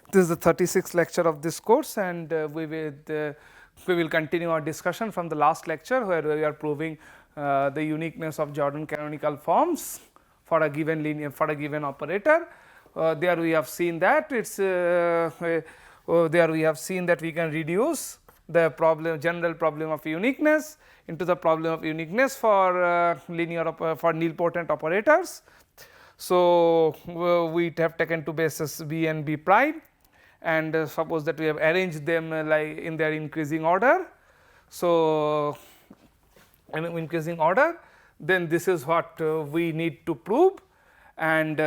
This is the 36th lecture of this course, and we will continue our discussion from the last lecture, where we are proving the uniqueness of Jordon canonical forms for a given linear, for a given operator. There we have seen that we can reduce the general problem of uniqueness into the problem of uniqueness for for nilpotent operators. So, we have taken two bases B and B prime, and suppose that we have arranged them like in their increasing order. So, in increasing order, then this is what we need to prove, and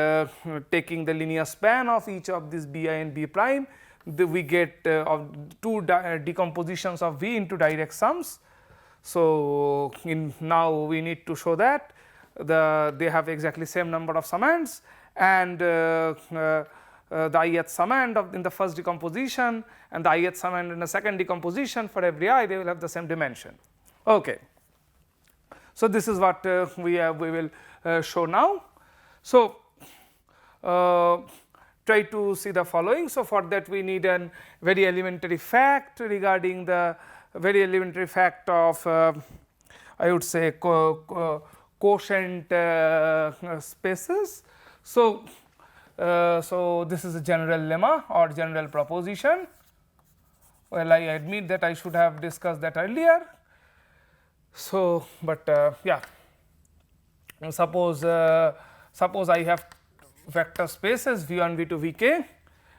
taking the linear span of each of these B I and B prime, we get two decompositions of V into direct sums. So, now we need to show that they have exactly same number of summands, and the ith summand in the first decomposition and the ith summand in the second decomposition, for every I they will have the same dimension. Okay. So, this is what we will show now. So, try to see the following. So, for that we need a very elementary fact regarding the very elementary fact of I would say quotient spaces. So, this is a general lemma or general proposition. Well, I admit that I should have discussed that earlier. So, but yeah, suppose I have vector spaces V1, V2, Vk,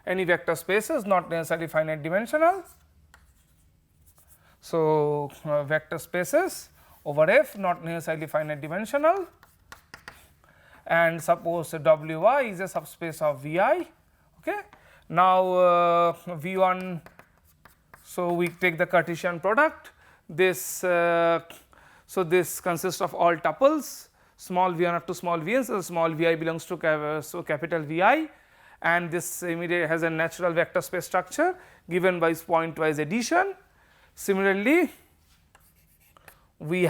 any vector spaces not necessarily finite dimensional. So, vector spaces over F not necessarily finite dimensional, and suppose Wi is a subspace of Vi. Okay. Now, V1, so we take the Cartesian product, this so this consists of all tuples small v1 up to small vn, so small vi belongs to capital Vi, and this immediately has a natural vector space structure given by pointwise addition. Similarly, we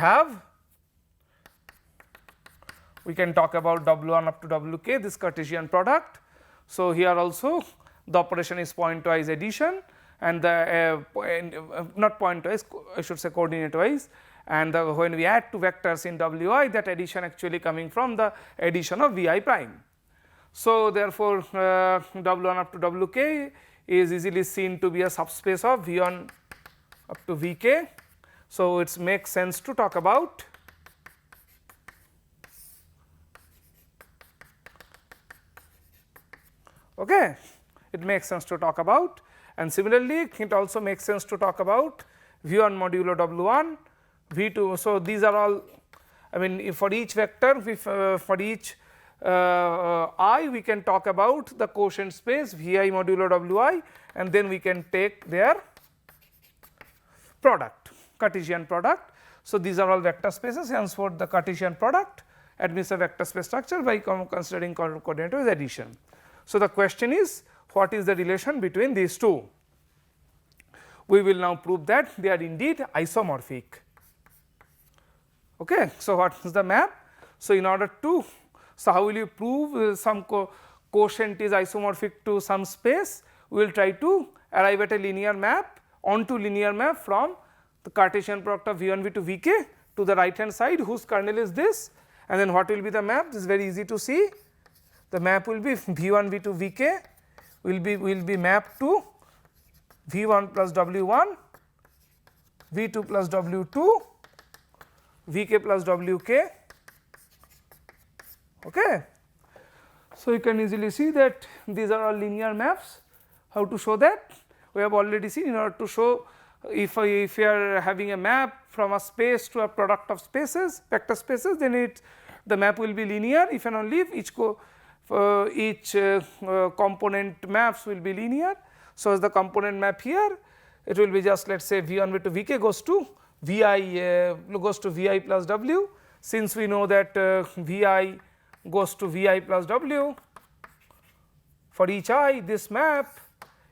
can talk about W1 up to Wk, this Cartesian product. So, here also the operation is pointwise addition, and the not pointwise, I should say coordinate wise, and when we add two vectors in Wi, that addition actually coming from the addition of Vi prime. So, therefore, W1 up to Wk is easily seen to be a subspace of V1 up to Vk. So, it makes sense to talk about okay. It makes sense to talk about, and similarly it also makes sense to talk about V1 modulo W1, V2. So, these are all, I mean, for each vector for each I we can talk about the quotient space Vi modulo Wi, and then we can take their product, Cartesian product. So, these are all vector spaces, henceforth the Cartesian product admits a vector space structure by considering coordinate wise addition. So, the question is, what is the relation between these two? We will now prove that they are indeed isomorphic. Okay. So, what is the map? So, in order to, so how will you prove some quotient is isomorphic to some space? We will try to arrive at a linear map onto linear map from the Cartesian product of V1, V2, Vk to the right hand side, whose kernel is this, and then what will be the map? This is very easy to see. The map will be V1, V2, Vk will be mapped to V1 plus W1, V2 plus W2, Vk plus Wk. Okay. So, you can easily see that these are all linear maps. How to show that? We have already seen, in order to show if you are having a map from a space to a product of spaces, vector spaces, then the map will be linear if and only if each component maps will be linear. So, as the component map here, it will be just let us say V1, V2, Vk goes to Vi plus W. Since we know that Vi goes to Vi plus W for each I, this map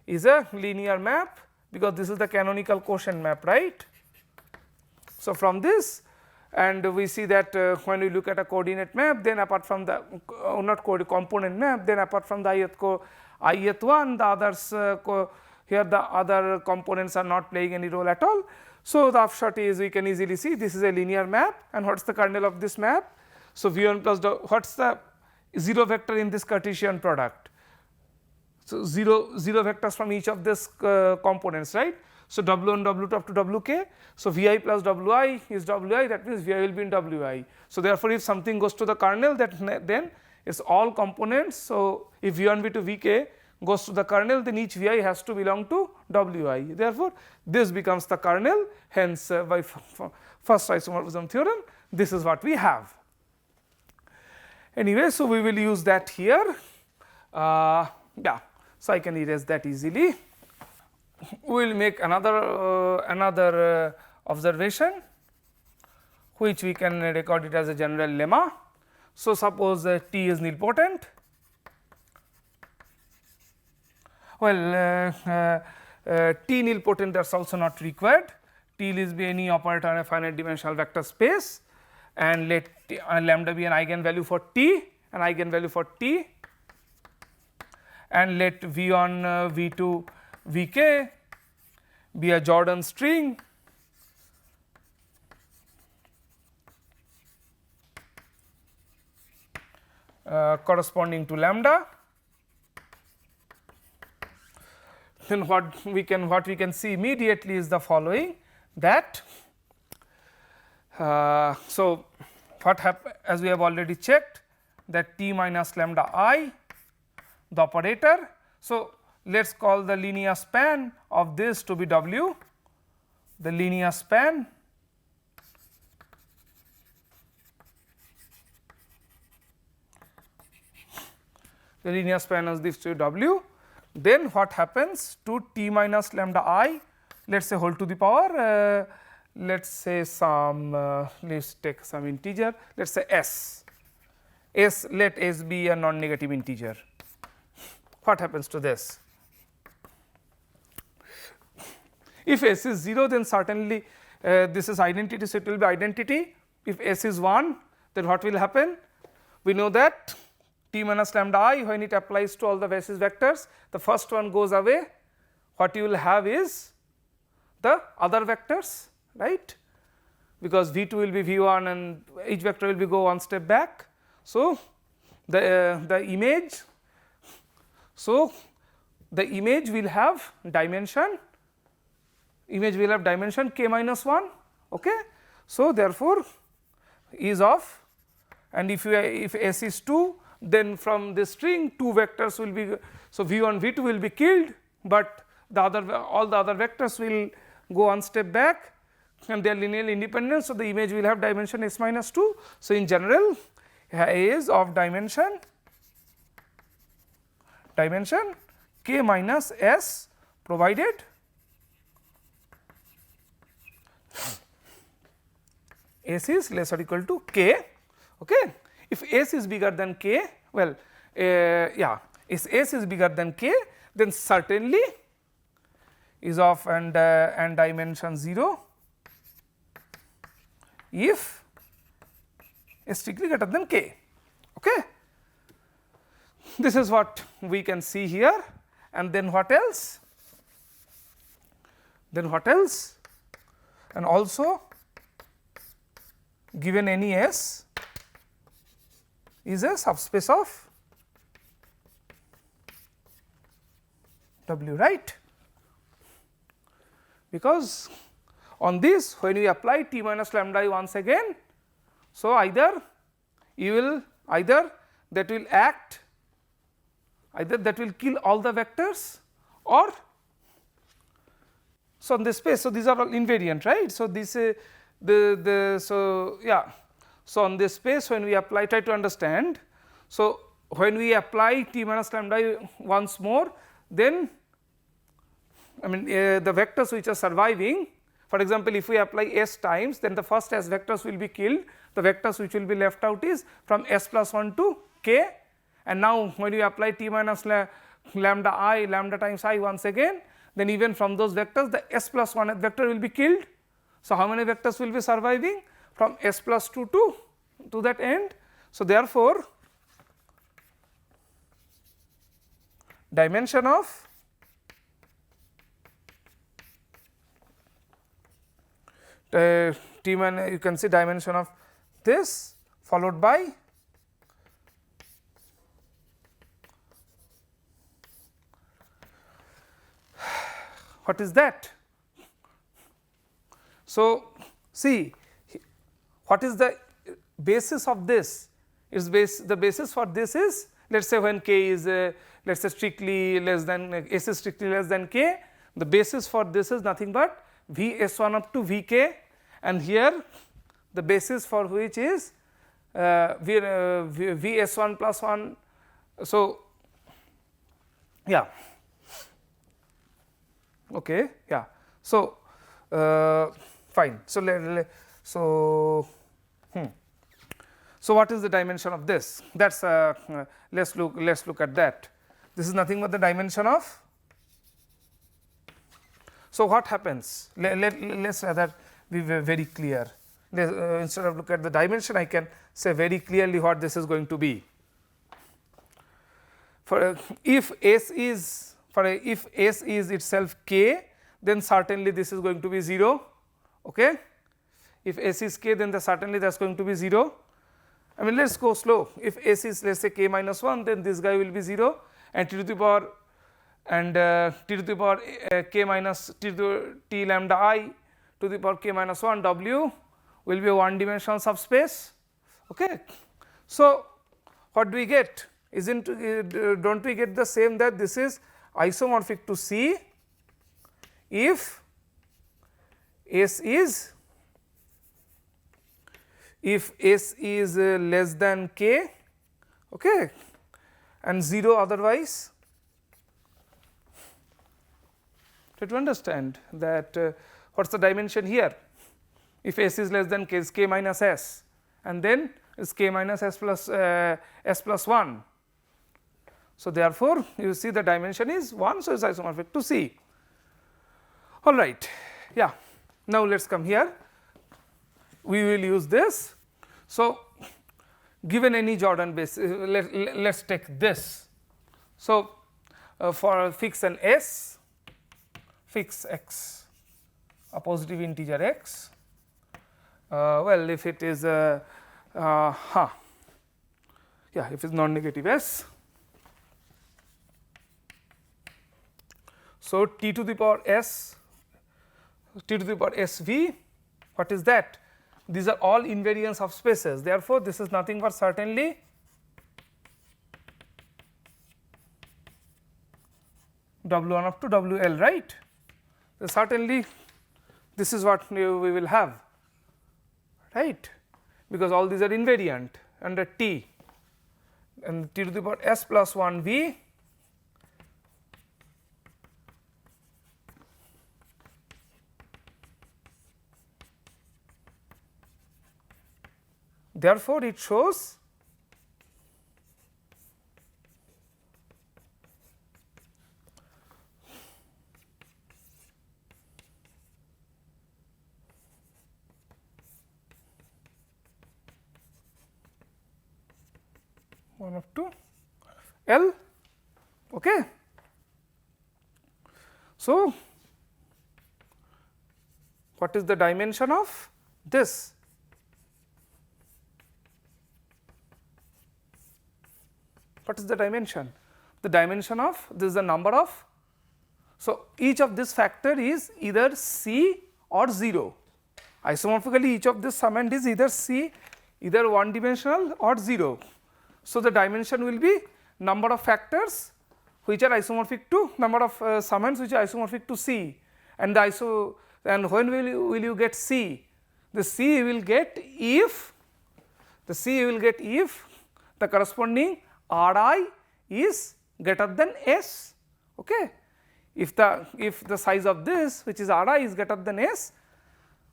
is a linear map, because this is the canonical quotient map, right. So, from this, and we see that when we look at a coordinate map, then apart from the not component map, then apart from the ith one, the others here the other components are not playing any role at all. So, the upshot is we can easily see this is a linear map, and what is the kernel of this map? So, V1 plus what is the 0 vector in this Cartesian product? So, 0 vectors from each of these components, right. So, W1 W2 up to Wk. So, Vi plus Wi is Wi, that means Vi will be in Wi. So, therefore, if something goes to the kernel, that then it is all components. So, if V1 V2 Vk goes to the kernel, then each Vi has to belong to Wi. Therefore, this becomes the kernel, hence by first isomorphism theorem this is what we have. Anyway, so we will use that here. Yeah, so I can erase that easily. We will make another observation which we can record it as a general lemma. So, suppose T is nilpotent. Well, T nilpotent, that is also not required. T is be any operator on a finite dimensional vector space, and let lambda be an eigenvalue for T, an eigenvalue for T, and let V1 V2 Vk be a Jordan string corresponding to lambda. Then what we can see immediately is the following, that so what happen, as we have already checked, that T minus lambda I, the operator. So, let us call the linear span of this to be W, the linear span of this to be W. Then what happens to T minus lambda I, let us say whole to the power, let us say some let us take some integer, let us say s, let s be a non-negative integer. What happens to this? If s is 0, then certainly this is identity, so it will be identity. If s is 1, then what will happen? We know that T minus lambda I, when it applies to all the basis vectors, the first one goes away. What you will have is the other vectors, right, because V2 will be V1 and each vector will be go one step back. So, the image, so the image will have dimension, k minus 1, okay. So, therefore, is of, and if S is 2, then from this string 2 vectors will be, so V1 V2 will be killed, but the other all the other vectors will go one step back and they are linearly independent. So, the image will have dimension S minus 2. So, in general A is of dimension k minus S, provided S is less or equal to k, okay. If S is bigger than k, well yeah, if S is bigger than k, then certainly is of and dimension 0 if S strictly greater than k, okay. This is what we can see here, and then what else? And also given any S is a subspace of W, right, because on this when we apply T minus lambda I once again, so either that will act, either that will kill all the vectors, or so on this space. So, these are all invariant, right. So, this so yeah, so on this space when we apply, try to understand. So, when we apply T minus lambda I once more, then I mean the vectors which are surviving, for example, if we apply S times, then the first S vectors will be killed, the vectors which will be left out is from S plus 1 to k, and now when we apply T minus lambda I, lambda times I once again, then even from those vectors the S plus 1 vector will be killed. So, how many vectors will be surviving? From S plus 2 to that end. So, therefore, dimension of T minus, you can see dimension of this followed by what is that? So, see what is the basis of this? Is the basis for this is, let us say when k is let us say strictly less than s is strictly less than k, the basis for this is nothing but v s1 up to v k, and here the basis for which is v s1 plus 1. So, yeah, okay, yeah. So, fine. So, so what is the dimension of this? That's let's look at that. This is nothing but the dimension of. So, what happens? Let's rather be very clear. Instead of look at the dimension, I can say very clearly what this is going to be. For if s is itself k, then certainly this is going to be 0. Okay? If s is k, then certainly that is going to be 0. I mean, let us go slow. If s is, let us say k minus 1, then this guy will be 0, and t to the power k minus t lambda I to the power k minus 1 w will be a one dimensional subspace. Okay. So, what do we get? Isn't don't we get the same, that this is isomorphic to C if S is less than k, okay, and 0 otherwise? Try to understand that what is the dimension here? If s is less than k, is k minus s, and then is k minus s plus 1. So, therefore, you see the dimension is 1, so it is isomorphic to C. All right, yeah. Now, let us come here, we will use this. So, given any Jordan basis, let us take this. So, for fix an s, fix x, a positive integer x, well, if it is yeah, if it is non-negative s. So, t to the power s, t to the power sv, what is that? These are all invariants of spaces. Therefore, this is nothing but certainly w1 up to wl, right? So, certainly this is what we will have, right, because all these are invariant under t, and t to the power s plus 1 v therefore, it shows one up to L. Okay. So, what is the dimension of this? What is the dimension? The dimension of this is the number of. So, each of this factor is either C or 0. Isomorphically, each of this summand is either C, either one dimensional or 0. So, the dimension will be number of factors which are isomorphic to number of summands which are isomorphic to C, and and when will you get C? The C you will get if the corresponding Ri is greater than S. Okay. If the size of this, which is Ri, is greater than S,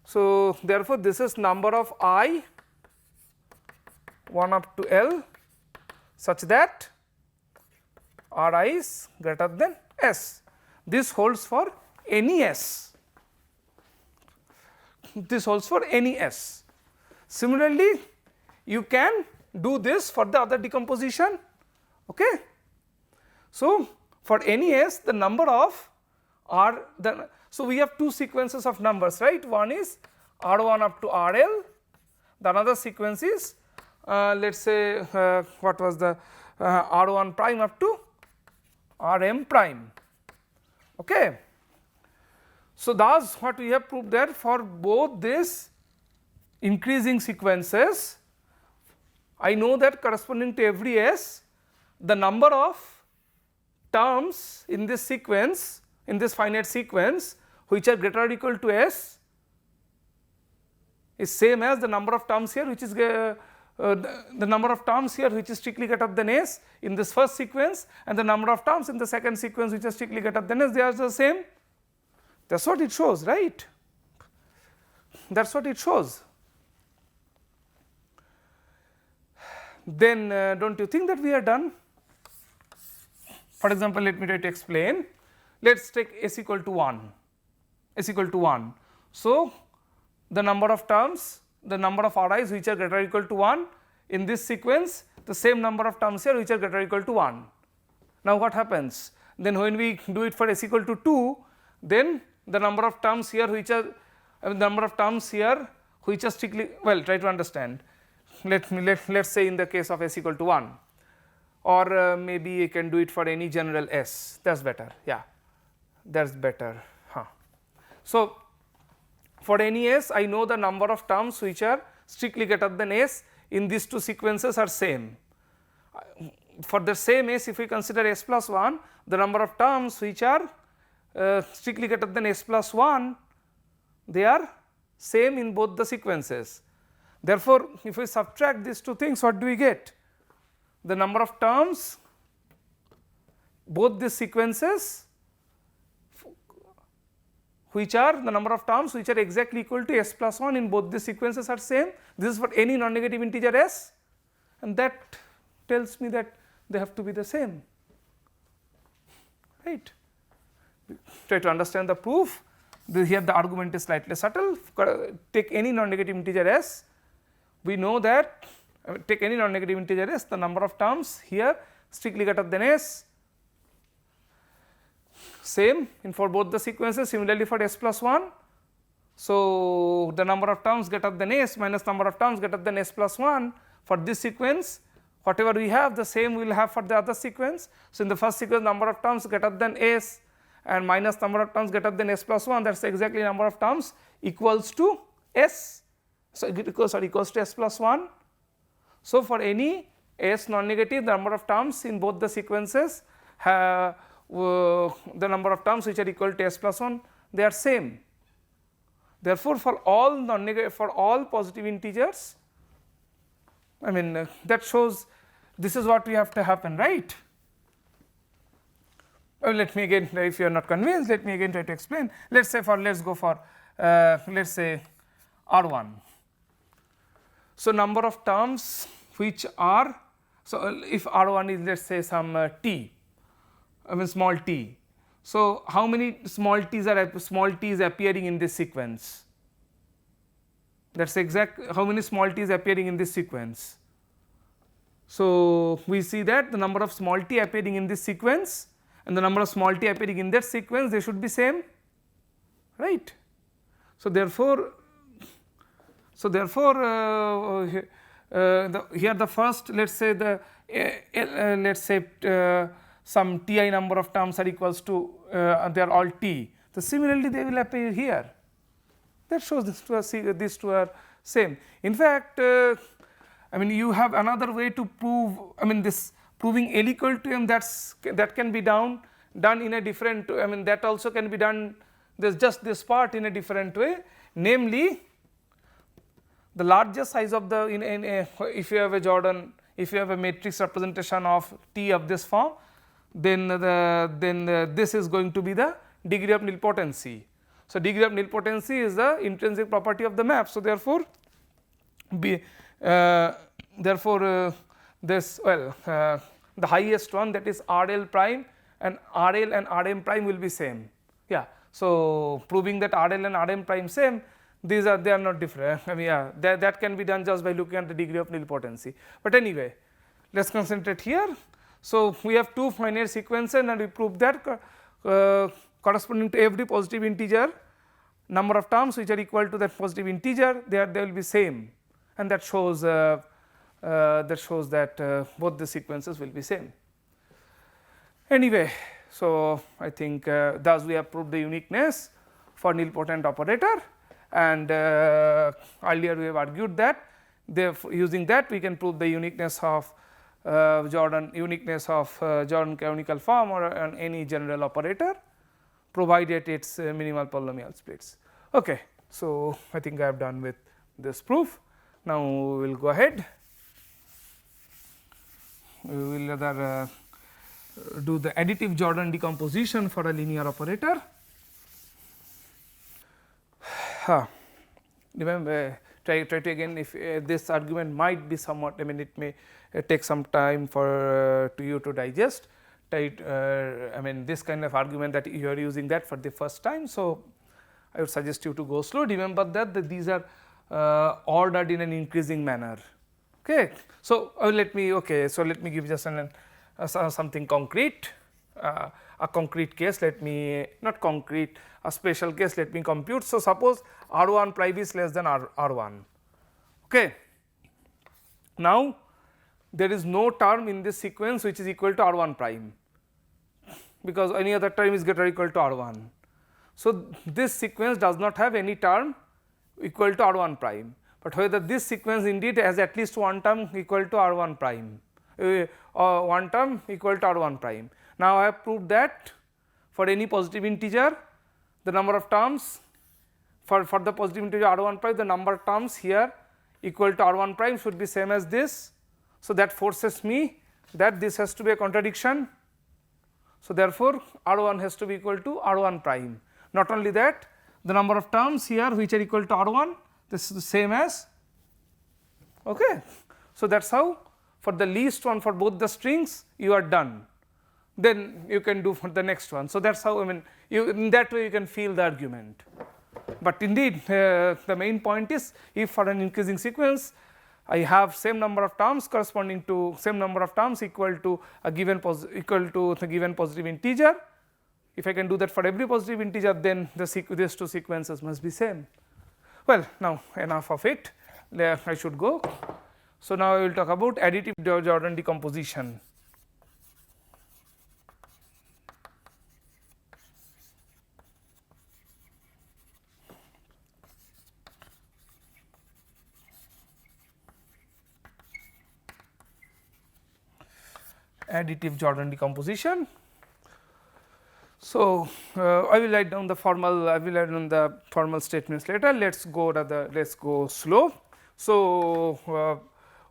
so therefore this is number of I 1 up to L such that Ri is greater than S. This holds for any S. This holds for any S. Similarly, you can do this for the other decomposition. Okay. So, for any s the number of r so we have two sequences of numbers, right. One is r1 up to rl, the another sequence is let us say what was the r1 prime up to rm prime. Okay. So, thus what we have proved that for both these increasing sequences, I know that corresponding to every s the number of terms in this sequence, in this finite sequence which are greater or equal to s is same as the number of terms here which is the number of terms here which is strictly greater than s in this first sequence, and the number of terms in the second sequence which is strictly greater than s, they are the same. That is what it shows, right. That is what it shows. Then do not you think that we are done? For example, let me try to explain. Let us take s equal to 1, s equal to 1. So, the number of terms, the number of ri's which are greater or equal to 1 in this sequence, the same number of terms here which are greater or equal to 1. Now, what happens? Then when we do it for s equal to 2, then the number of terms here which are number of terms here which are strictly, well, try to understand. Let us say in the case of s equal to 1, or maybe you can do it for any general s, that is better, yeah, that is better. So, for any s I know the number of terms which are strictly greater than s in these two sequences are same. For the same s, if we consider s plus 1, the number of terms which are strictly greater than s plus 1, they are same in both the sequences. Therefore, if we subtract these two things, what do we get? The number of terms both these sequences which are the number of terms which are exactly equal to s plus 1 in both these sequences are same. This is for any non-negative integer s, and that tells me that they have to be the same, right. Try to understand the proof. Here the argument is slightly subtle. Take any non-negative integer s, we know that take any non-negative integer s, the number of terms here strictly greater than s, same in for both the sequences, similarly for s plus 1. So, the number of terms greater than s minus number of terms greater than s plus 1 for this sequence, whatever we have the same we will have for the other sequence. So, in the first sequence number of terms greater than s and minus number of terms greater than s plus 1, that is exactly number of terms equals to s. So, equals to s plus 1. So, for any s non-negative, the number of terms in both the sequences have the number of terms which are equal to s plus 1, they are same. Therefore, for all non-negative, for all positive integers, I mean that shows this is what we have to happen, right. Let me again, if you are not convinced, let me again try to explain. Let us say let us go for let us say R1. So, number of terms which are, so if R1 is let us say some t, I mean small t. So, how many small t's are appearing in this sequence? That is exact how many small t's appearing in this sequence. So, we see that the number of small t appearing in this sequence and the number of small t appearing in that sequence, they should be same, right. So, therefore, here the first let us say the let us say some ti number of terms are equals to they are all t. So, similarly, they will appear here. That shows these two are same. In fact, I mean you have another way to prove, I mean this proving L equal to m, that can be done in a different, I mean that also can be done, there is just this part in a different way, namely the largest size of the if you have a Jordan, if you have a matrix representation of T of this form, then this is going to be the degree of nilpotency. So, degree of nilpotency is the intrinsic property of the map. So, therefore, this the highest one, that is RL prime, and RL and RM prime will be same. Yeah. So, proving that RL and RM prime same, they are not different. I mean, yeah, that can be done just by looking at the degree of nilpotency. But anyway, let us concentrate here. So, we have two finite sequences and we prove that corresponding to every positive integer number of terms which are equal to that positive integer, they will be same, and that shows that both the sequences will be same. Anyway, so I think thus we have proved the uniqueness for nilpotent operator, and earlier we have argued that using that we can prove the uniqueness of Jordon canonical form or any general operator, provided its minimal polynomial splits. Okay. So, I think I have done with this proof. Now, we will go ahead, we will rather do the additive Jordon decomposition for a linear operator. Remember, try to again, if this argument might be somewhat, I mean it may take some time for to you to digest, I mean this kind of argument that you are using that for the first time. So, I would suggest you to go slow. Remember that these are ordered in an increasing manner. Okay. So, let me give just something concrete, a concrete case. Let me not concrete, a special case, let me compute. So, suppose R1 prime is less than R1. Okay. Now, there is no term in this sequence which is equal to R1 prime, because any other term is greater or equal to R1. So, this sequence does not have any term equal to R1 prime, but whether this sequence indeed has at least one term equal to R1 prime, or one term equal to R1 prime. Now, I have proved that for any positive integer, the number of terms for the positive integer R1 prime, the number of terms here equal to R1 prime should be same as this. So, that forces me that this has to be a contradiction. So, therefore, R1 has to be equal to R1 prime. Not only that, the number of terms here which are equal to R1, this is the same as. Okay. So, that is how for the least one for both the strings you are done, then you can do for the next one. So, that is how, I mean, in that way you can feel the argument. But indeed the main point is, if for an increasing sequence I have same number of terms corresponding to same number of terms equal to a given the given positive integer, if I can do that for every positive integer, then these two sequences must be same. Well, now enough of it, I should go. So, now I will talk about additive Jordon decomposition. Additive Jordon decomposition. So, I will write down the formal statements later. Let us go slow. So,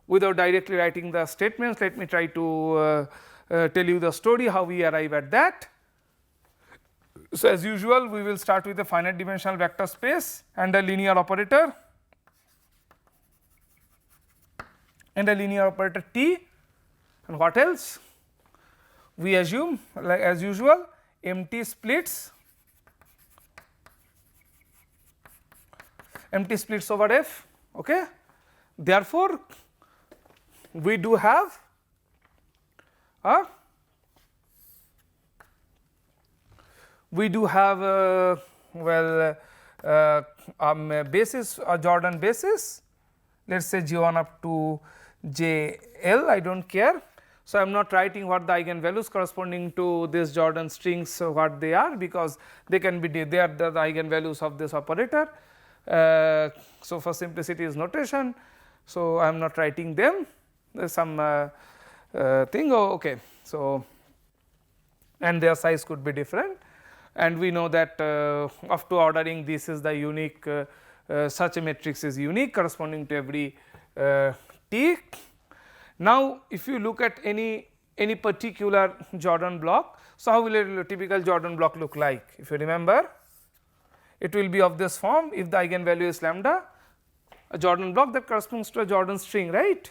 without directly writing the statements, let me try to tell you the story how we arrive at that. So, as usual, we will start with a finite dimensional vector space and a linear operator T, and what else? We assume, like as usual, empty splits over F. Okay. Therefore, we do have a basis, a Jordon basis, let us say J1 up to JL, I do not care. So, I am not writing what the eigenvalues corresponding to this Jordon strings what they are, because they can be they are the eigenvalues of this operator. So, for simplicity's notation, so I am not writing them, there is some thing. Oh, okay. So, and their size could be different, and we know that of two ordering this is the unique, such a matrix is unique corresponding to every T. Now, if you look at any particular Jordon block, so how will a typical Jordon block look like? If you remember, it will be of this form. If the eigenvalue is lambda, a Jordon block that corresponds to a Jordon string, right?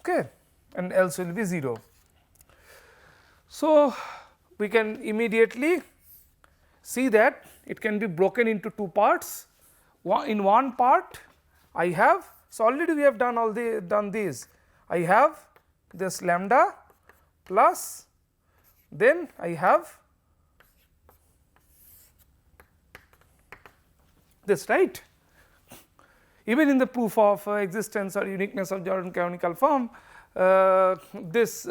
Okay, and else will be 0. So, we can immediately see that it can be broken into two parts. In one part I have So, already we have done these. I have this lambda plus, then I have this, right. Even in the proof of existence or uniqueness of Jordan canonical form, this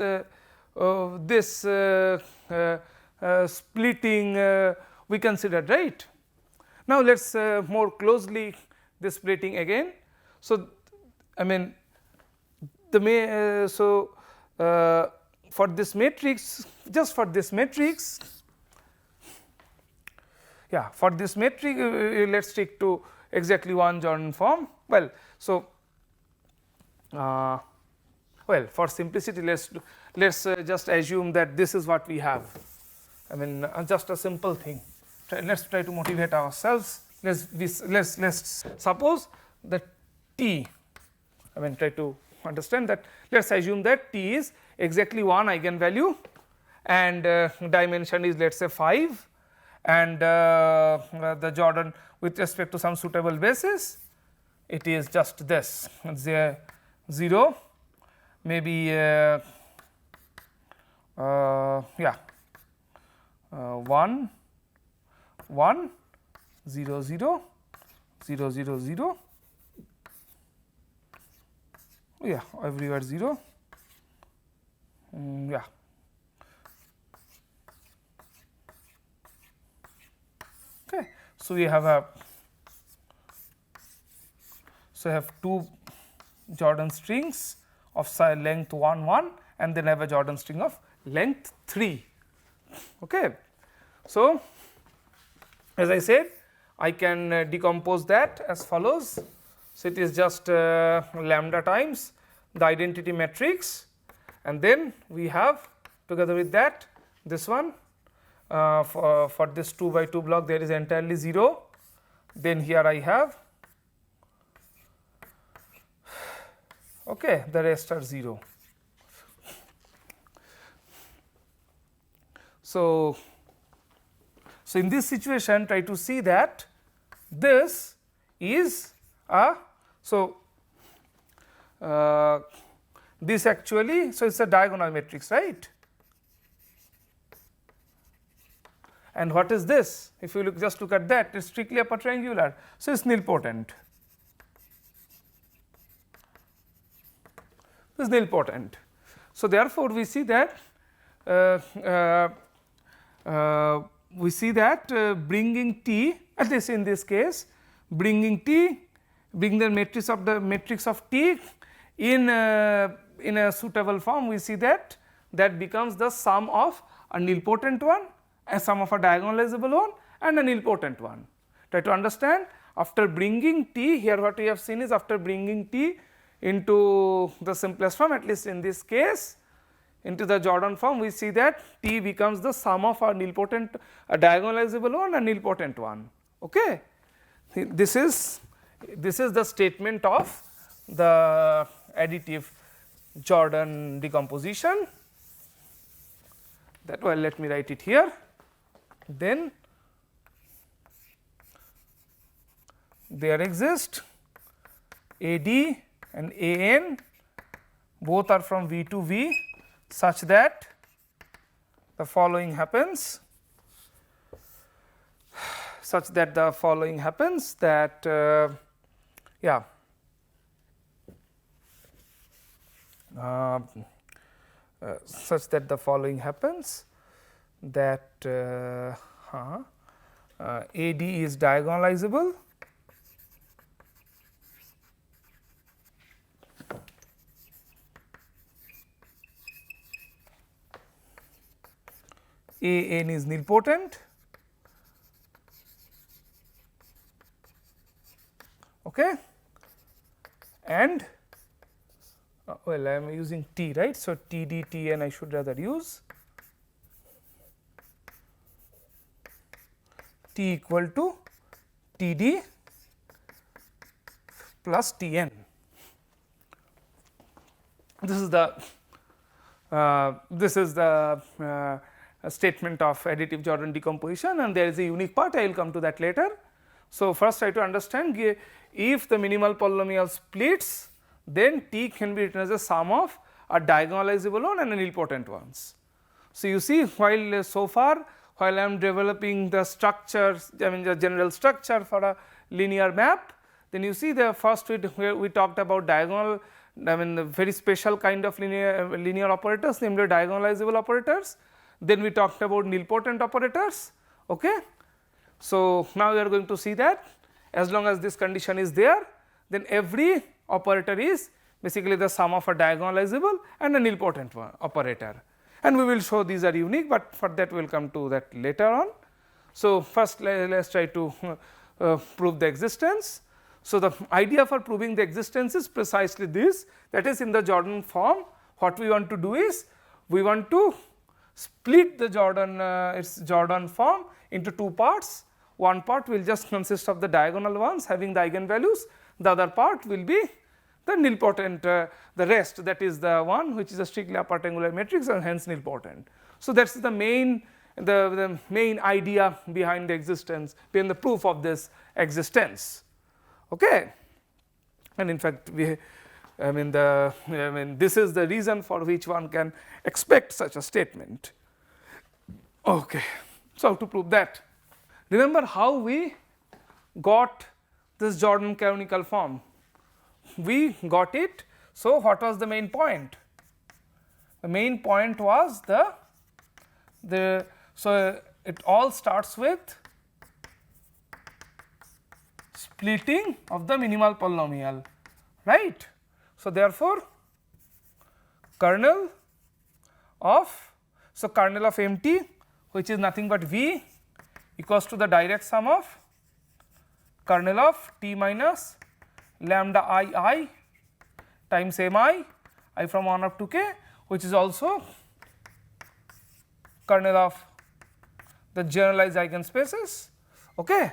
splitting we considered, right. Now, let us more closely this splitting again. So, I mean for this matrix, just for this matrix, yeah, for this matrix let us stick to exactly one Jordan form. Well, so for simplicity let us just assume that this is what we have. I mean just a simple thing. Let us try to motivate ourselves. Let us suppose that T, I mean try to understand that, let us assume that T is exactly one eigenvalue and dimension is, let us say, 5, and the Jordan with respect to some suitable basis, it is just this, 0, maybe yeah, 1 1 0 0 0 0 0, yeah, everywhere 0, yeah. Okay. So, we have two Jordan strings of length 1 1 and then have a Jordan string of length 3. Okay. So, as I said, I can decompose that as follows. So, it is just lambda times the identity matrix, and then we have together with that this one, for this 2 by 2 block there is entirely 0, then here I have, okay, the rest are 0. So, in this situation try to see that this is a, so this actually, so it is a diagonal matrix, right. And what is this? If you just look at that, it is strictly upper triangular. So, it is nilpotent. This is nilpotent. So, therefore, we see that bringing T, at least in this case, bring the matrix of T in a suitable form, we see that becomes the sum of a nilpotent one, a sum of a diagonalizable one and a nilpotent one. Try to understand, after bringing T, here what we have seen is after bringing T into the simplest form, at least in this case into the Jordan form, we see that T becomes the sum of a nilpotent, a diagonalizable one and nilpotent one. Okay. This is the statement of the additive Jordan decomposition. That, well, let me write it here. Then there exist AD and AN, both are from V to V, such that the following happens, that yeah, such that the following happens, that AD is diagonalizable, AN is nilpotent, okay, and well, I am using T, right. So, TD, TN I should rather use, T equal to TD plus TN. This is the statement of additive Jordan decomposition, and there is a unique part, I will come to that later. So, first try to understand if the minimal polynomial splits, then T can be written as a sum of a diagonalizable one and a nilpotent ones. So, you see while so far while I am developing the structures, I mean the general structure for a linear map, then you see the first we talked about diagonal, I mean the very special kind of linear operators, namely diagonalizable operators. Then we talked about nilpotent operators. Okay. So, now we are going to see that as long as this condition is there, then every operator is basically the sum of a diagonalizable and a nilpotent operator, and we will show these are unique, but for that we will come to that later on. So, first let us try to prove the existence. So, the idea for proving the existence is precisely this, that is in the Jordon form what we want to do is we want to split the Jordon form into two parts. One part will just consist of the diagonal ones having the eigenvalues, the other part will be the nilpotent, the rest, that is the one which is a strictly upper triangular matrix and hence nilpotent. So, that is the main idea behind the existence, behind the proof of this existence. Okay. And in fact, this is the reason for which one can expect such a statement. Okay. So, how to prove that? Remember how we got this Jordon canonical form? We got it. So, what was the main point? The main point was so it all starts with splitting of the minimal polynomial, right. So, therefore, kernel of MT, which is nothing but V, equals to the direct sum of kernel of T minus lambda I times mi from 1 up to k, which is also kernel of the generalized eigenspaces. Okay.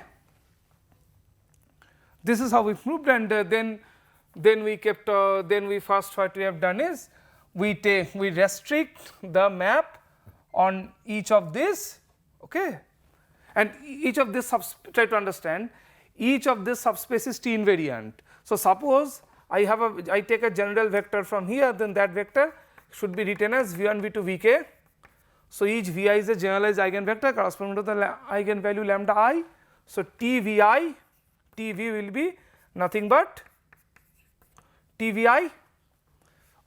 This is how we proved, and then we kept then we first what we have done is we restrict the map on each of these. Okay. And each of this try to understand each of this subspace is T invariant. So, suppose I take a general vector from here, then that vector should be written as V1 V2 Vk. So, each Vi is a generalized eigenvector corresponding to the eigenvalue lambda I. So, Tvi will be nothing but Tvi,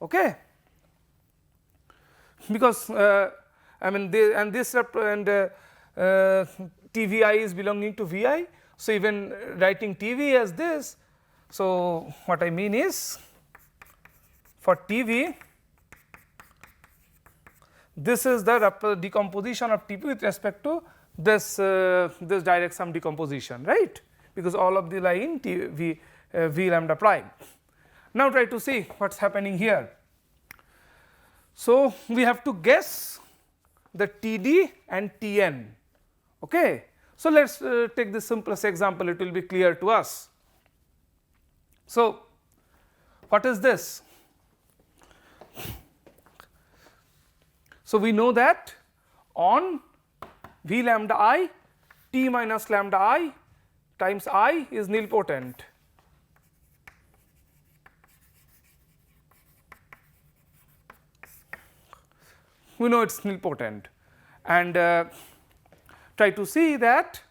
okay, because Tvi is belonging to Vi. So, even writing Tv as this, so what I mean is for Tv, this is the decomposition of Tv with respect to this direct sum decomposition, right, because all of the lie in V lambda prime. Now, try to see what is happening here. So, we have to guess the Td and Tn. Okay. So, let us take the simplest example, it will be clear to us. So, what is this? So, we know that on V lambda I, T minus lambda I times I is nilpotent. We know it is nilpotent, and try to see that,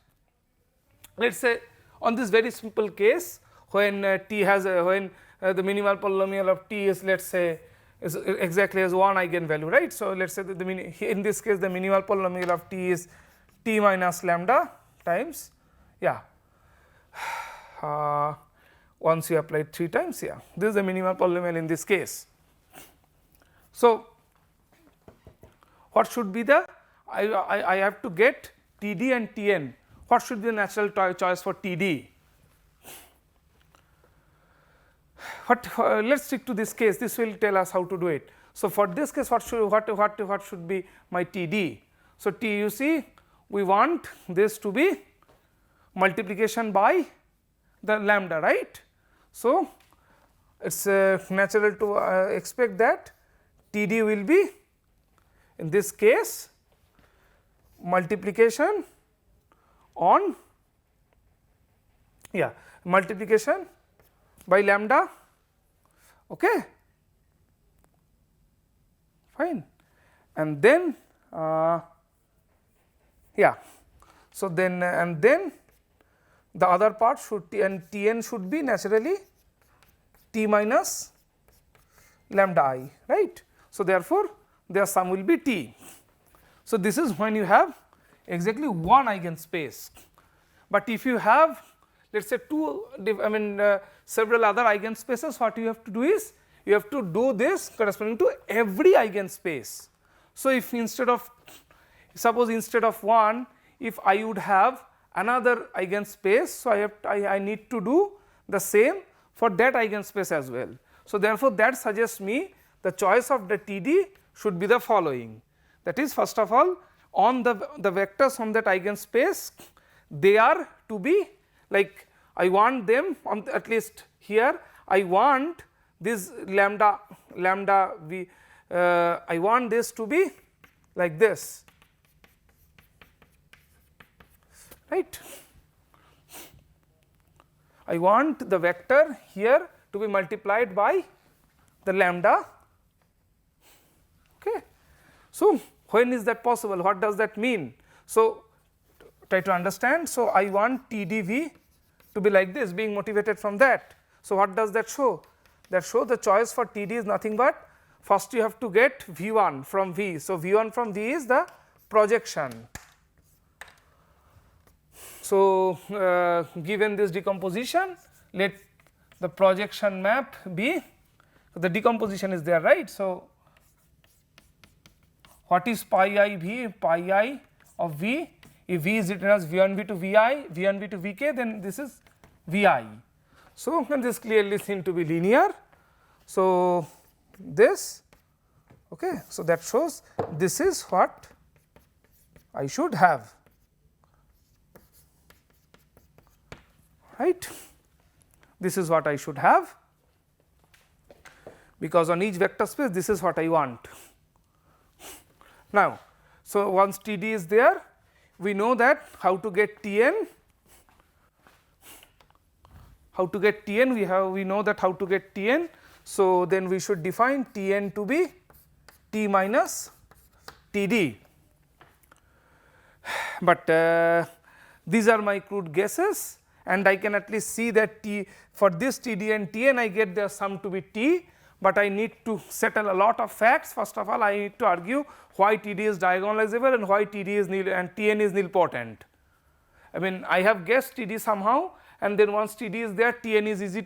let us say on this very simple case when T has when the minimal polynomial of T is, let us say, is exactly as one eigenvalue, right. So, let us say that in this case the minimal polynomial of T is T minus lambda times, once you apply 3 times, this is the minimal polynomial in this case. So, what should be the I have to get Td and Tn. What should be the natural choice for Td? Let us stick to this case, this will tell us how to do it. So, for this case what should be my Td? So, T, you see we want this to be multiplication by the lambda, right. So, it is natural to expect that Td will be in this case multiplication on yeah, multiplication by lambda, okay, fine, and then yeah. So, then and then the other part should and Tn should be naturally T minus lambda I, right. So, therefore, their sum will be T. So, this is when you have exactly one eigenspace, but if you have let us say several other eigenspaces, what you have to do is you have to do this corresponding to every eigenspace. So, if instead of suppose instead of one, if I would have another eigenspace, so I need to do the same for that eigenspace as well. So, therefore, that suggests me the choice of the TD should be the following, that is first of all on the vectors on that eigenspace, they are to be like I want them on at least here I want this lambda v I want this to be like this, right. I want the vector here to be multiplied by the lambda, okay. So, when is that possible, what does that mean? So, try to understand. So, I want TdV to be like this, being motivated from that. So, what does that show? That shows the choice for TD is nothing but first you have to get V1 from V. So, V1 from V is the projection. So, given this decomposition, let the projection map be, the decomposition is there, right. So, what is pi I V? Pi I of V, if V is written as V1V to Vi, V1V to Vk, then this is Vi. So, and this clearly seen to be linear. So, this, okay. So, that shows this is what I should have, right. This is what I should have, because on each vector space this is what I want. Now, so once TD is there, we know that how to get Tn, we know that how to get Tn. So, then we should define Tn to be T minus Td, but these are my crude guesses, and I can at least see that T for this Td and Tn I get their sum to be T, but I need to settle a lot of facts. First of all, I need to argue why Td is diagonalizable and why Td is nil and Tn is nilpotent. I mean, I have guessed Td somehow, and then once Td is there, Tn is easy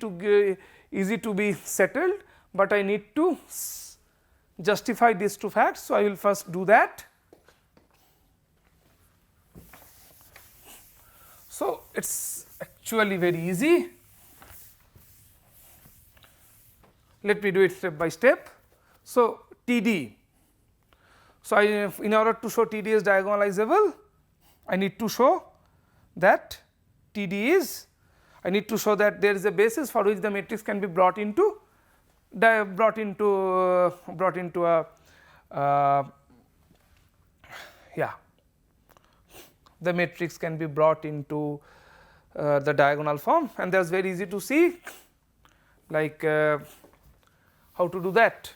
to be settled, but I need to justify these two facts. So, I will first do that. So, it is actually very easy. Let me do it step by step. So, Td. So, in order to show Td is diagonalizable, I need to show that Td is, I need to show that there is a basis for which the matrix can be brought into a yeah, the matrix can be brought into the diagonal form, and that is very easy to see, like how to do that.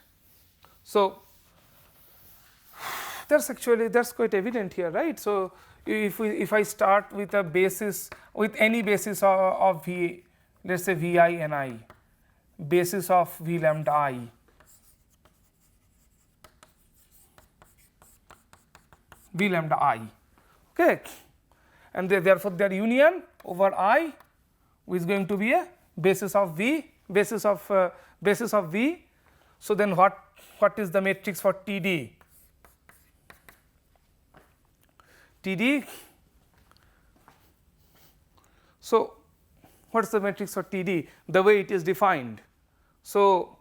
So, that is quite evident here, right. So, if I start with a basis, with any basis of V, let us say Vi and I, basis of V lambda I, V lambda I, okay, and therefore their union over I is going to be a basis of V, basis of V. So, then what is the matrix for Td? Td. So, what is the matrix for Td? The way it is defined. So,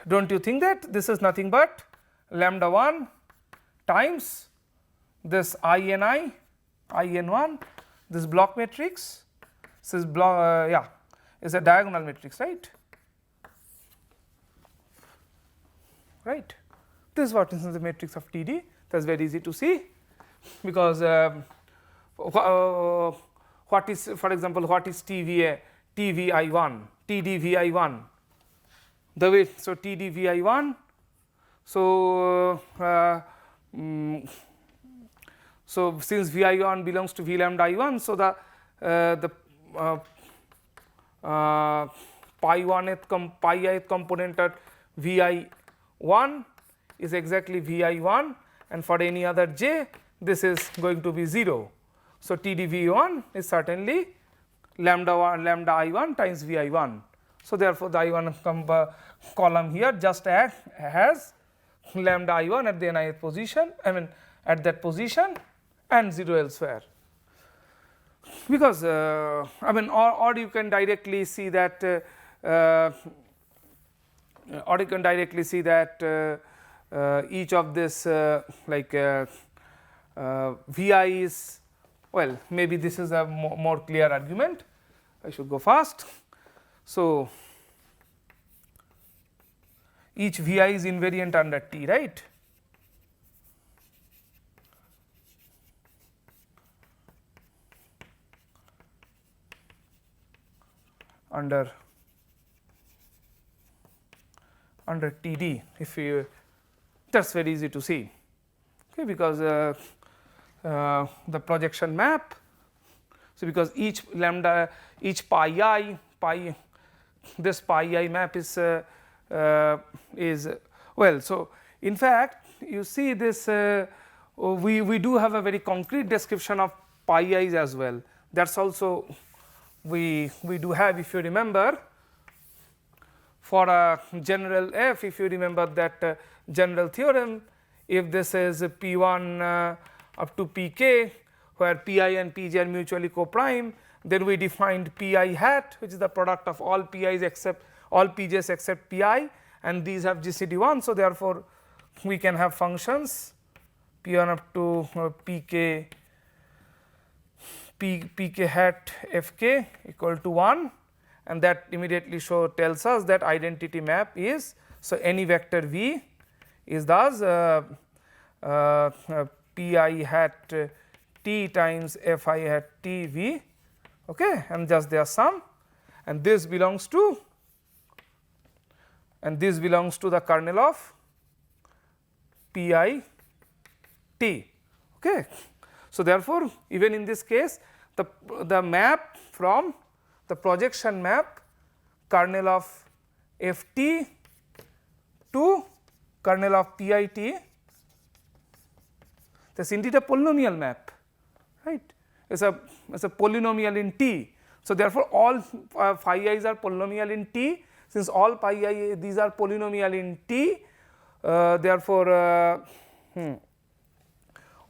do not you think that this is nothing but lambda 1 times this IN1, this block matrix, this is block is a diagonal matrix, right. Right. This is what is the matrix of Td. That is very easy to see, because what is, for example, what is TVI1, TDVI1, the way, so TDVI1. So, so since Vi1 belongs to V lambda I1, so the pi ith component at Vi1 is exactly Vi1, and for any other j this is going to be 0. So, TdV1 is certainly lambda I1 times Vi1. So, therefore, the I1 column here just has lambda I1 at the nth position, I mean at that position, and 0 elsewhere, because I mean, or you can directly see that each of this like Vi is, well, maybe this is a more clear argument, I should go fast. So, each Vi is invariant under T, right. Under TD, if you, that is very easy to see, okay, because the projection map. So, because each lambda, each pi I, this pi I map is well. So, in fact, you see this we do have a very concrete description of pi i's as well. That is also we do have, if you remember, for a general f, if you remember that general theorem, if this is P1 up to Pk, where Pi and Pj are mutually co-prime, then we defined Pi hat, which is the product of all Pi's except all Pj's except Pi, and these have GCD1. So, therefore, we can have functions P1 up to Pk hat Fk equal to 1, and that immediately tells us that identity map is, so any vector V is thus Pi hat T times Fi hat T V, okay, and just their sum, and this belongs to the kernel of Pi T, okay. So, therefore, even in this case the map from the projection map kernel of Ft to kernel of Pit, that is indeed a polynomial map, right. It is a polynomial in T. So, therefore, all phi i's are polynomial in T. Since all pi I these are polynomial in T, therefore,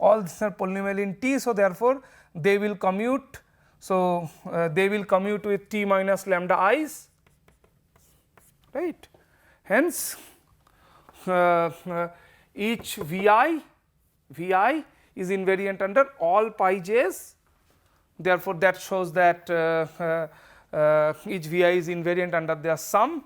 all these are polynomial in T. So, therefore, they will commute. So, they will commute with T minus lambda i's, right. Hence, each Vi is invariant under all pi j's. Therefore, that shows that each Vi is invariant under their sum,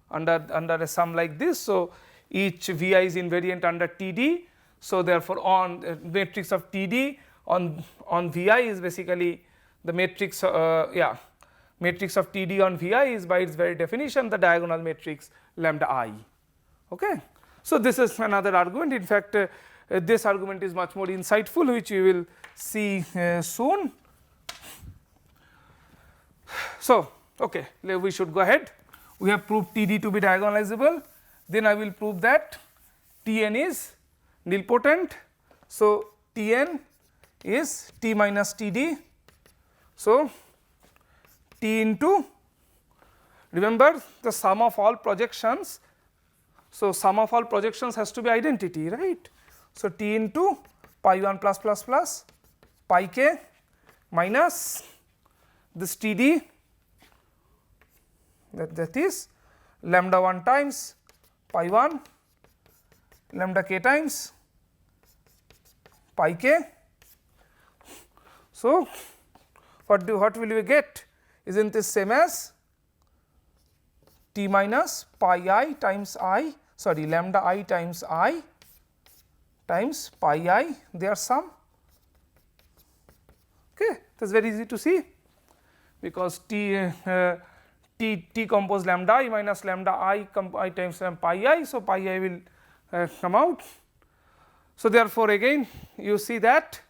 under a sum like this. So, each Vi is invariant under Td. So, therefore, on matrix of Td on Vi is basically the matrix matrix of Td on Vi is by its very definition the diagonal matrix lambda I, okay. So, this is another argument. In fact, this argument is much more insightful, which we will see soon. So, okay, we should go ahead. We have proved Td to be diagonalizable. Then I will prove that Tn is nilpotent. So, Tn is T minus Td. So, T into, remember the sum of all projections. So, sum of all projections has to be identity, right. So, T into pi 1 plus plus plus pi k minus this Td, that is lambda 1 times pi 1 lambda k times pi k. So, what will we get? Isn't this same as T minus pi I times I, sorry, lambda I times I times pi I their sum, okay. That is very easy to see. because t compose lambda I minus lambda I times pi I. So, pi I will come out. So, therefore, again you see that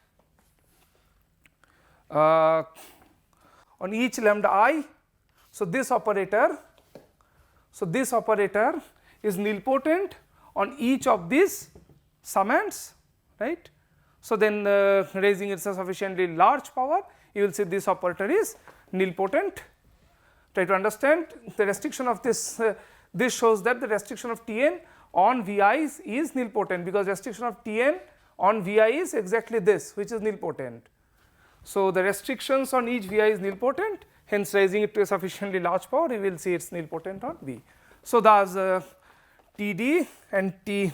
on each lambda I. So, this operator is nilpotent on each of these summands, right. So, then raising it to sufficiently large power, you will see this operator is nilpotent. Try to understand the restriction of this. This shows that the restriction of Tn on Vi is nilpotent, because restriction of Tn on Vi is exactly this, which is nilpotent. So, the restrictions on each Vi is nilpotent, hence raising it to a sufficiently large power, you will see it is nilpotent on V. So, thus Td and T,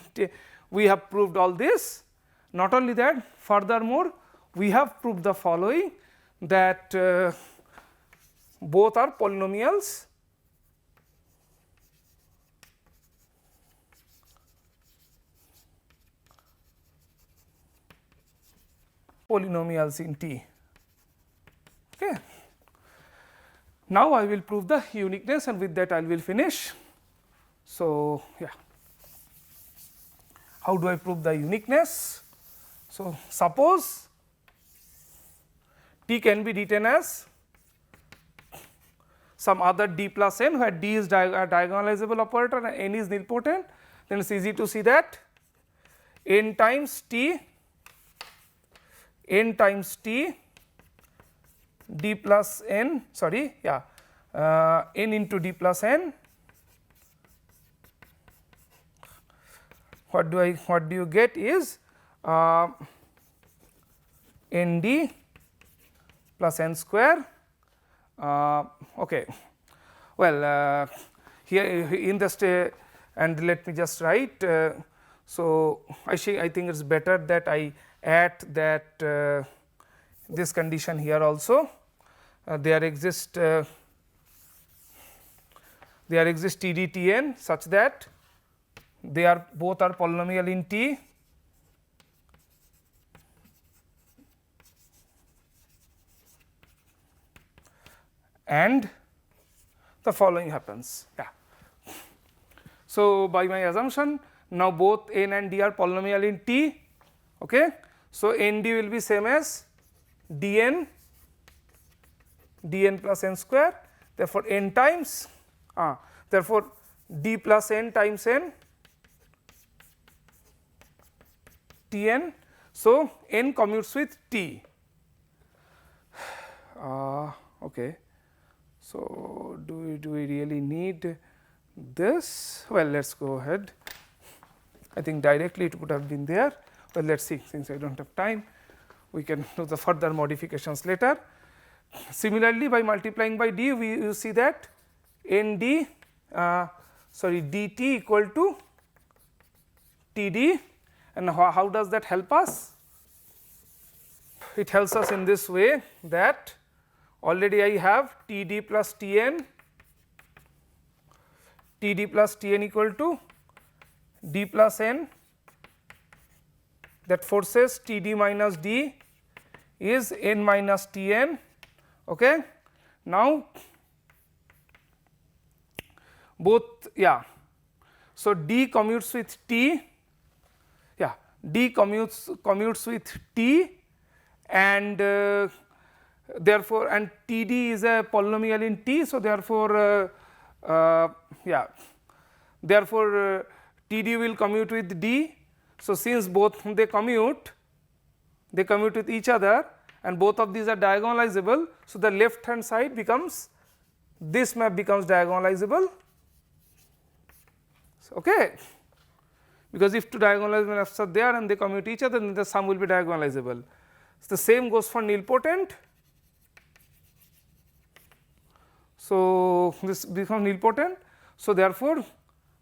we have proved all this. Not only that, furthermore, we have proved the following, that both are polynomials. Polynomials in T. Okay. Now, I will prove the uniqueness, and with that I will finish. So, yeah, how do I prove the uniqueness? So, suppose T can be written as some other d plus n, where d is a diagonalizable operator and n is nilpotent, then it is easy to see that n times t d plus n, sorry, yeah, n into d plus n. What do you get is n d plus n square. Okay. Well, here in the and let me just write. So, I think it is better that I add that this condition here also. There exist Td Tn such that they are both are polynomial in T, and the following happens. Yeah. So, by my assumption, now both n and d are polynomial in T. Okay. So, n d will be same as dn plus n square, therefore, n times therefore, d plus n times n Tn. So, n commutes with T. Okay. So, do we really need this? Well, let us go ahead. I think directly it would have been there. Well, let us see, since I do not have time, we can do the further modifications later. Similarly, by multiplying by d, you see that n d dt equal to T d, and how does that help us? It helps us in this way, that already I have T d plus T n equal to d plus n, that forces T d minus d is n minus T n. Okay. Now, both, yeah, so d commutes with T, yeah, d commutes with T, and therefore, and T d is a polynomial in T. So, therefore, yeah, therefore, T d will commute with d. So, since both they commute with each other, and both of these are diagonalizable. So, the left hand side becomes, this map becomes diagonalizable. Okay. Because if two diagonalizable maps are there and they commute each other, then the sum will be diagonalizable. So, the same goes for nilpotent. So, this becomes nilpotent. So, therefore,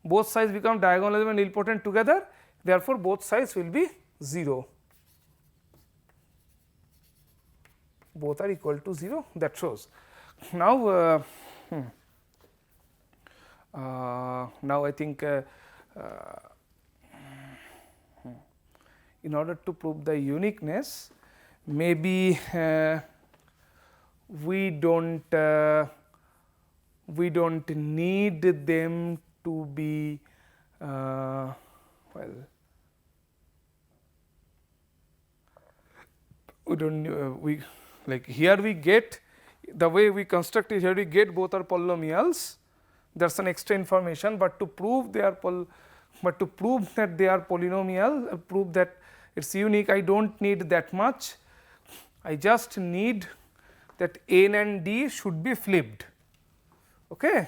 both sides become diagonalizable and nilpotent together, therefore, both sides will be 0, both are equal to 0, that shows. Now, now I think in order to prove the uniqueness, maybe we don't need them to be well, we don't we like here we get the way we construct it, here we get both are polynomials. There is an extra information, but to prove they are that they are polynomial, prove that it is unique, I do not need that much. I just need that n and d should be flipped. Okay.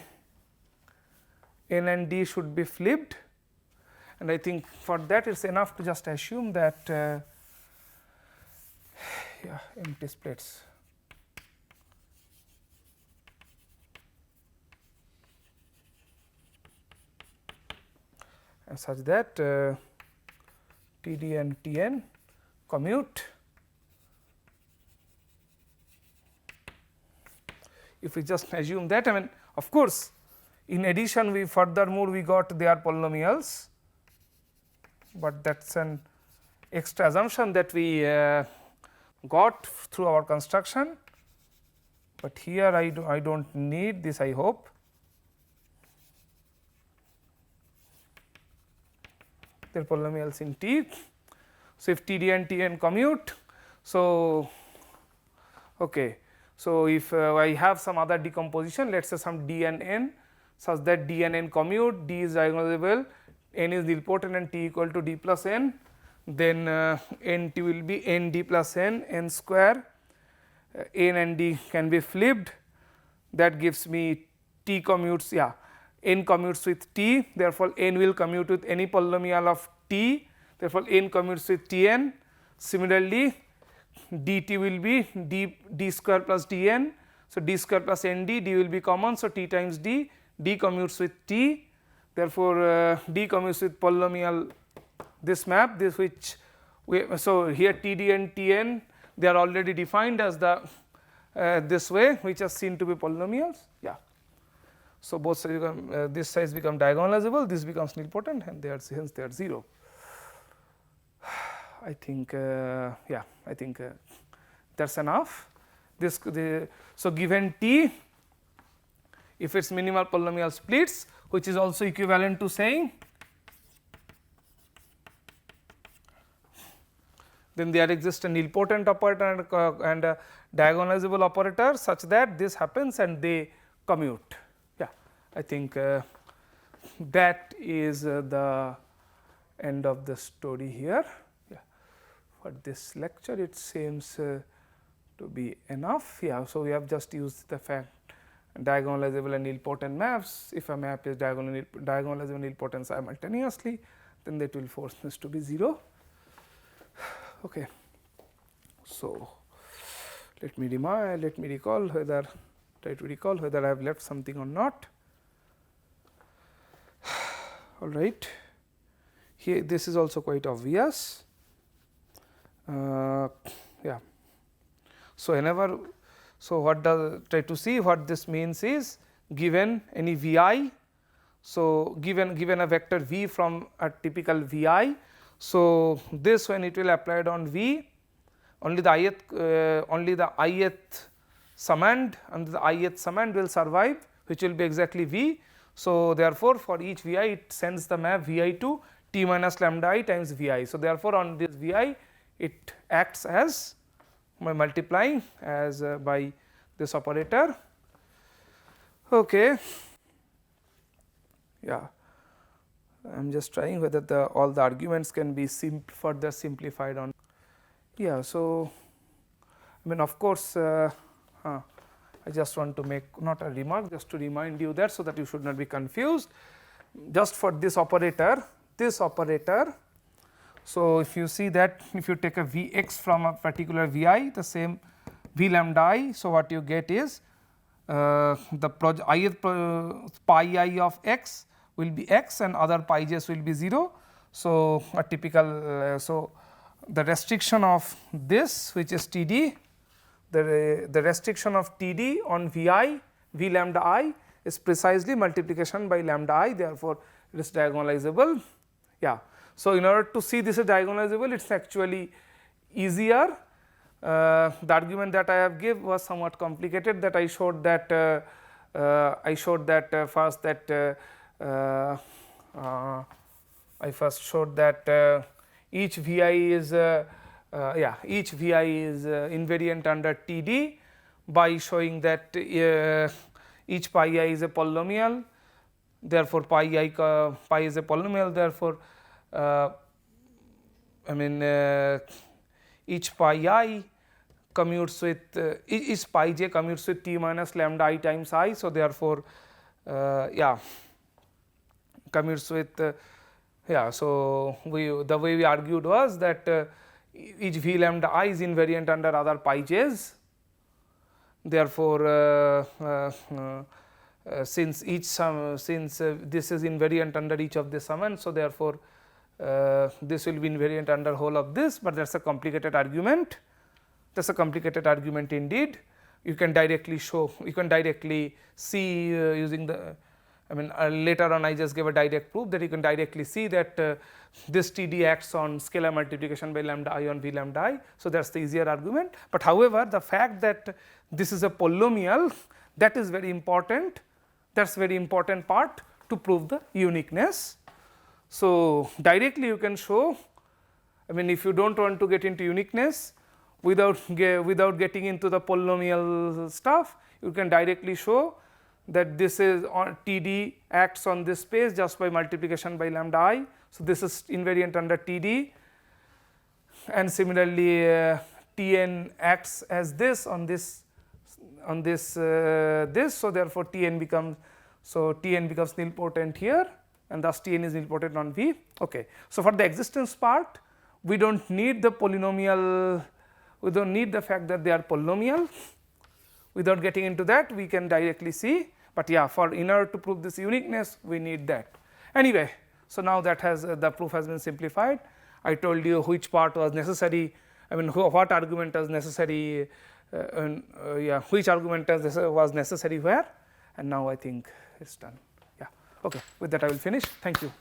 N and d should be flipped, and I think for that it is enough to just assume that yeah, empty splits. And such that Td and Tn commute. If we just assume that, I mean, of course, in addition we furthermore we got they are polynomials, but that is an extra assumption that we got through our construction, but here I do not need this, I hope. They are polynomials in T. So, if Td and Tn commute, so okay. So, if I have some other decomposition, let us say some d and n such that d and n commute, d is diagonalizable, n is nilpotent and t equal to d plus n, then n t will be n d plus n, n square, n and d can be flipped, that gives me t commutes, yeah, n commutes with t, therefore, n will commute with any polynomial of t, therefore, n commutes with Tn. Similarly, dt will be d square plus dn. So, d square plus nd, d will be common. So, t times d, d commutes with t, therefore, d commutes with polynomial this map, this which we, so here Td and Tn they are already defined as the this way, which are seen to be polynomials. Yeah. So, both sides become this sides become diagonalizable, this becomes nilpotent, and they are hence they are 0. I think yeah, I think that is enough. So, given t, if its minimal polynomial splits, which is also equivalent to saying then there exists a nilpotent operator and a diagonalizable operator such that this happens and they commute. Yeah, I think that is the end of the story here. Yeah, for this lecture it seems to be enough. Yeah, so we have just used the fact diagonalizable and nilpotent maps. If a map is diagonalizable and nilpotent simultaneously, then that will force this to be 0. Okay. So, let me recall whether I have left something or not. All right. Here this is also quite obvious. Yeah. So, whenever, so what does, try to see what this means is given any vi. So, given a vector v from a typical vi. So, this when it will applied on v, only the ith summand and the ith summand will survive, which will be exactly v. So, therefore, for each vi it sends the map vi to t minus lambda I times vi. So, therefore, on this vi it acts as by multiplying as by this operator. Okay. Yeah. I am just trying whether all the arguments can be further simplified on. Yeah, so I mean, of course, I just want to make not a remark, just to remind you that, so that you should not be confused. Just for this operator. So, if you see that if you take a Vx from a particular Vi, the same V lambda I. So, what you get is the ith pi I of x will be x and other pi j's will be 0. So, a typical so the restriction of this, which is Td, the restriction of Td on Vi V lambda I is precisely multiplication by lambda I, therefore, it is diagonalizable. Yeah. So, in order to see this is diagonalizable, it is actually easier the argument that I have give was somewhat complicated, that I showed that first that I first showed that each Vi is each Vi is invariant under TD by showing that each pi I is a polynomial, therefore pi is a polynomial, therefore I mean each pi I commutes with each pi j commutes with t minus lambda I times I. So, therefore, commutes with so the way we argued was that each v lambda I is invariant under other pi j's. Therefore, since this is invariant under each of the summands, so therefore this will be invariant under whole of this, but that is a complicated argument. That is a complicated argument indeed. You can directly show, you can directly see using the, I mean later on I just gave a direct proof that you can directly see that this TD acts on scalar multiplication by lambda I on V lambda I. So, that is the easier argument, but however, the fact that this is a polynomial, that is very important, that is very important part to prove the uniqueness. So, directly you can show, I mean if you do not want to get into uniqueness without getting into the polynomial stuff, you can directly show that this is on TD acts on this space just by multiplication by lambda I. So, this is invariant under TD, and similarly Tn acts as this on this this. So, therefore, Tn becomes nilpotent here, and thus Tn is nilpotent on V. Okay. So, for the existence part, we do not need the polynomial, we do not need the fact that they are polynomial. Without getting into that, we can directly see, but for in order to prove this uniqueness, we need that. Anyway, so now that has the proof has been simplified. I told you which part was necessary, I mean what argument was necessary, which argument was necessary where, and now I think it is done. Okay, with that I will finish. Thank you.